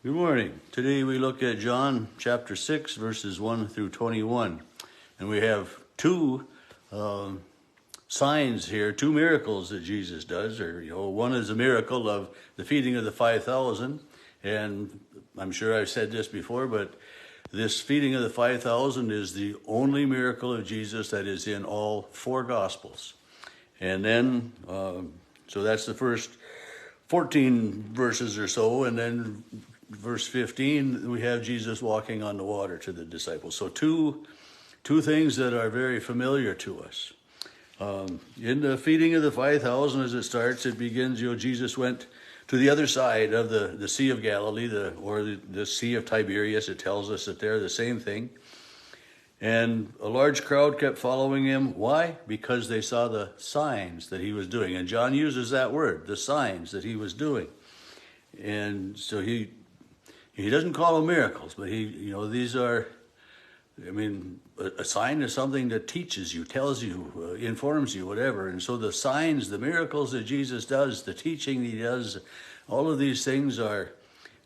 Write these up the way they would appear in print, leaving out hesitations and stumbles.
Good morning. Today we look at John chapter 6, verses 1 through 21. And we have two signs here, two miracles that Jesus does. One is a miracle of the feeding of the 5,000. And I'm sure I've said this before, but this feeding of the 5,000 is the only miracle of Jesus that is in all four Gospels. And then, so that's the first 14 verses or so, and then verse 15, we have Jesus walking on the water to the disciples. So two things that are very familiar to us. In the feeding of the 5,000, as it starts, it begins, Jesus went to the other side of the Sea of Galilee, the Sea of Tiberias. It tells us that they're the same thing. And a large crowd kept following him. Why? Because they saw the signs that he was doing. And John uses that word, the signs that he was doing. And so he doesn't call them miracles, but these are, a sign is something that teaches you, tells you, informs you, whatever. And so the signs, the miracles that Jesus does, the teaching he does, all of these things are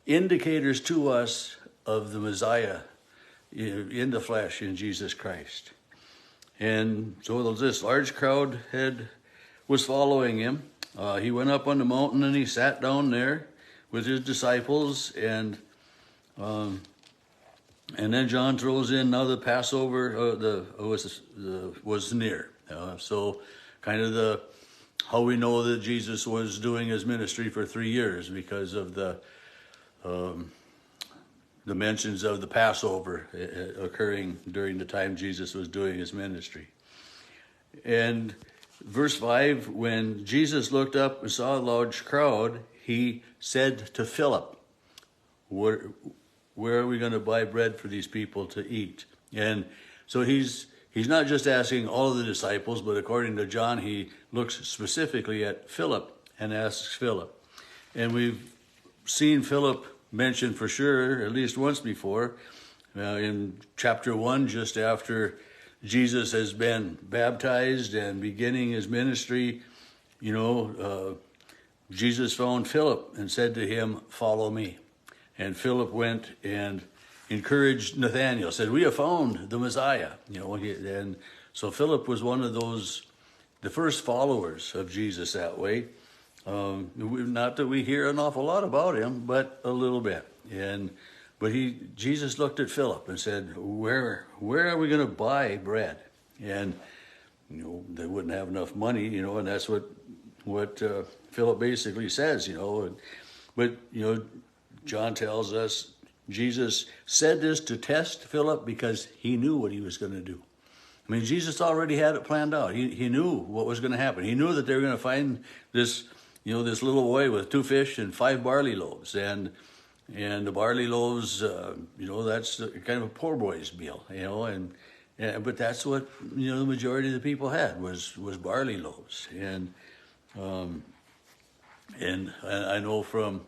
indicators to us of the Messiah in the flesh, in Jesus Christ. And so this large crowd was following him. He went up on the mountain and he sat down there with his disciples, and then John throws in, now the Passover was near. So kind of how we know that Jesus was doing his ministry for 3 years, because of the mentions of the Passover occurring during the time Jesus was doing his ministry. And verse 5, when Jesus looked up and saw a large crowd, he said to Philip, where are we going to buy bread for these people to eat? And so he's not just asking all of the disciples, but according to John, he looks specifically at Philip and asks Philip. And we've seen Philip mentioned for sure at least once before, in chapter 1, just after Jesus has been baptized and beginning his ministry. Jesus found Philip and said to him, "Follow me." And Philip went and encouraged Nathanael, said, "We have found the Messiah." And so Philip was one of the first followers of Jesus that way. Not that we hear an awful lot about him, but a little bit. But Jesus looked at Philip and said, "Where are we going to buy bread?" And they wouldn't have enough money, and that's what Philip basically says, But John tells us Jesus said this to test Philip because he knew what he was going to do. Jesus already had it planned out. He knew what was going to happen. He knew that they were going to find this little boy with 2 fish and 5 barley loaves. And the barley loaves, that's kind of a poor boy's meal, but that's what, the majority of the people had was barley loaves. And I know from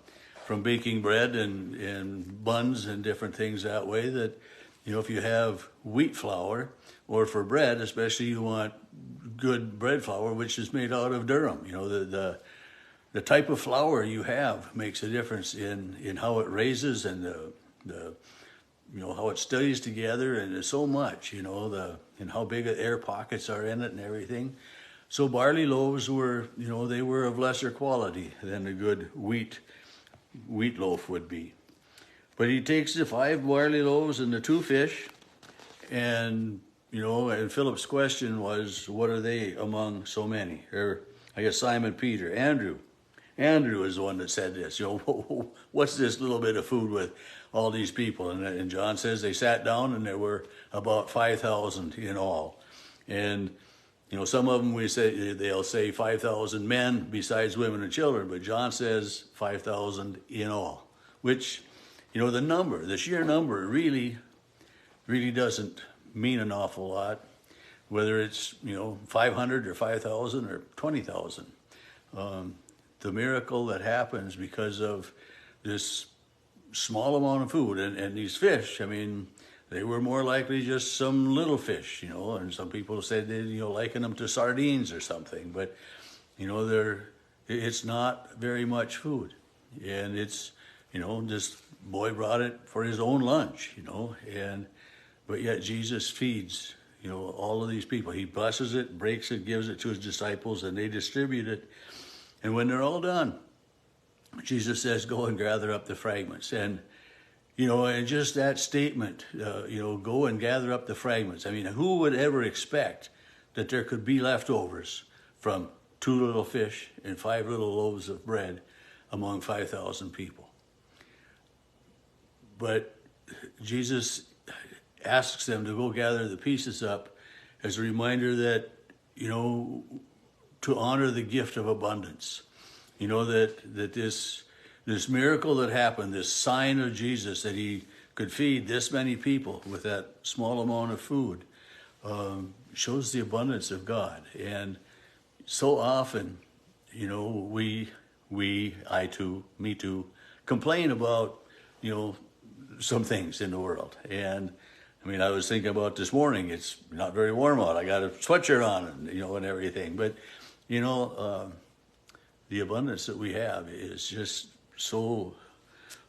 baking bread and buns and different things that way that, if you have wheat flour, or for bread especially, you want good bread flour, which is made out of durum. The type of flour you have makes a difference in how it raises and the how it stays together, and there's so much, and how big the air pockets are in it and everything. So barley loaves were, they were of lesser quality than a good wheat loaf would be. But he takes the 5 barley loaves and the 2 fish, and and Philip's question was, what are they among so many? Or I guess Simon Peter, Andrew is the one that said this, what's this little bit of food with all these people? And John says they sat down and there were about 5,000 in all. And some of them they'll say 5,000 men besides women and children, but John says 5,000 in all, which, the sheer number really doesn't mean an awful lot, whether it's, 500 or 5,000 or 20,000. The miracle that happens because of this small amount of food and these fish, they were more likely just some little fish, and some people said they, liken them to sardines or something, but, it's not very much food. And it's This boy brought it for his own lunch, but yet Jesus feeds, all of these people. He blesses it, breaks it, gives it to his disciples, and they distribute it. And when they're all done, Jesus says, go and gather up the fragments. And just that statement, go and gather up the fragments. I mean, who would ever expect that there could be leftovers from 2 little fish and 5 little loaves of bread among 5,000 people? But Jesus asks them to go gather the pieces up as a reminder that, to honor the gift of abundance. That this miracle that happened, this sign of Jesus, that he could feed this many people with that small amount of food, shows the abundance of God. And so often, me too, complain about, some things in the world. And I was thinking about this morning, it's not very warm out. I got a sweatshirt on and everything. But, the abundance that we have is just so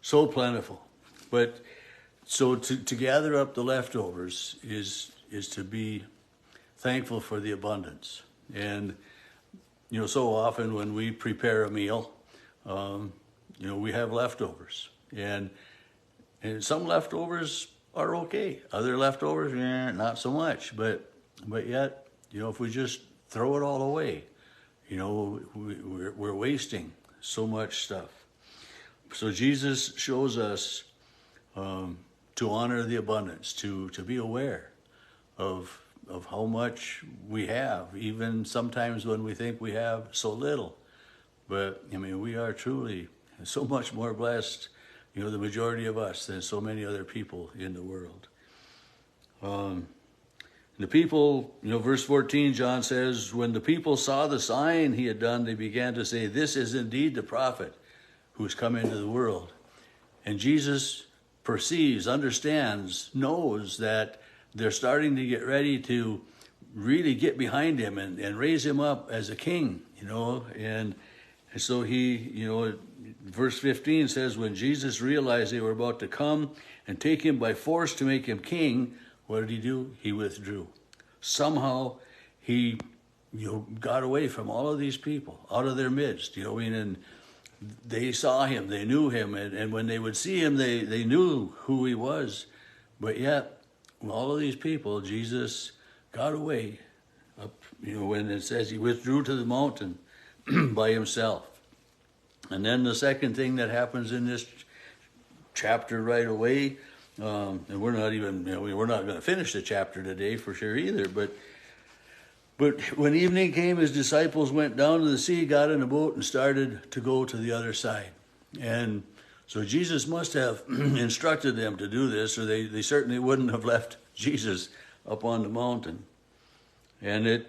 plentiful. But so to gather up the leftovers is to be thankful for the abundance. And, so often when we prepare a meal, we have leftovers. And some leftovers are okay. Other leftovers, not so much. But yet, if we just throw it all away, we're wasting so much stuff. So Jesus shows us to honor the abundance, to be aware of how much we have, even sometimes when we think we have so little. But, we are truly so much more blessed, the majority of us, than so many other people in the world. The people, verse 14, John says, when the people saw the sign he had done, they began to say, this is indeed the prophet who's come into the world. And Jesus perceives, understands, knows that they're starting to get ready to really get behind him and raise him up as a king, And so he, verse 15 says, when Jesus realized they were about to come and take him by force to make him king, what did he do? He withdrew. Somehow he, got away from all of these people, out of their midst, and they saw him, they knew him, and when they would see him, they knew who he was. But yet, all of these people, Jesus got away up, when it says he withdrew to the mountain by himself. And then the second thing that happens in this chapter right away, and we're not even, we're not going to finish the chapter today for sure either, but when evening came, his disciples went down to the sea, got in a boat, and started to go to the other side. And so Jesus must have instructed them to do this, or they certainly wouldn't have left Jesus up on the mountain. And it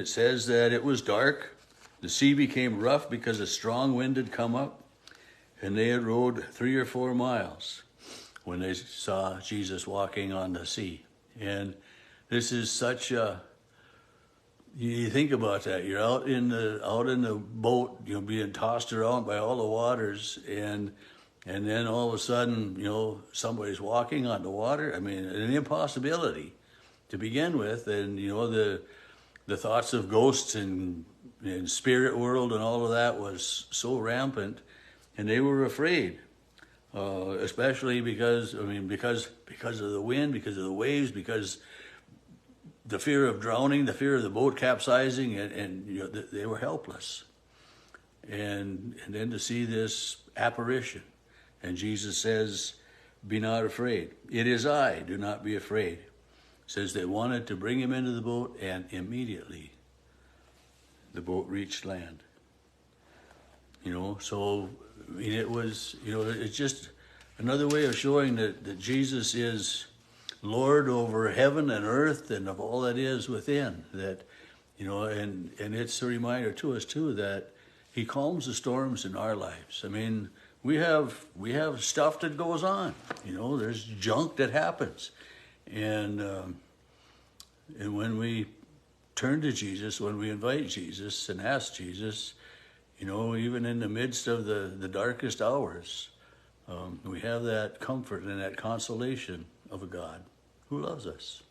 says that it was dark. The sea became rough because a strong wind had come up, and they had rowed 3 or 4 miles when they saw Jesus walking on the sea. And this is such a, you think about that. You're out in the boat, being tossed around by all the waters, and then all of a sudden, somebody's walking on the water. An impossibility to begin with, and the thoughts of ghosts and spirit world and all of that was so rampant, and they were afraid, especially because of the wind, because of the waves, because the fear of drowning, the fear of the boat capsizing, and they were helpless. And then to see this apparition, and Jesus says, "Be not afraid. It is I. Do not be afraid." Says they wanted to bring him into the boat, and immediately the boat reached land. So it was, it's just another way of showing that Jesus is Lord over heaven and earth and of all that is within. That, and it's a reminder to us too that he calms the storms in our lives. We have stuff that goes on. There's junk that happens, and when we turn to Jesus, when we invite Jesus and ask Jesus, even in the midst of the darkest hours, We have that comfort and that consolation of a God who loves us.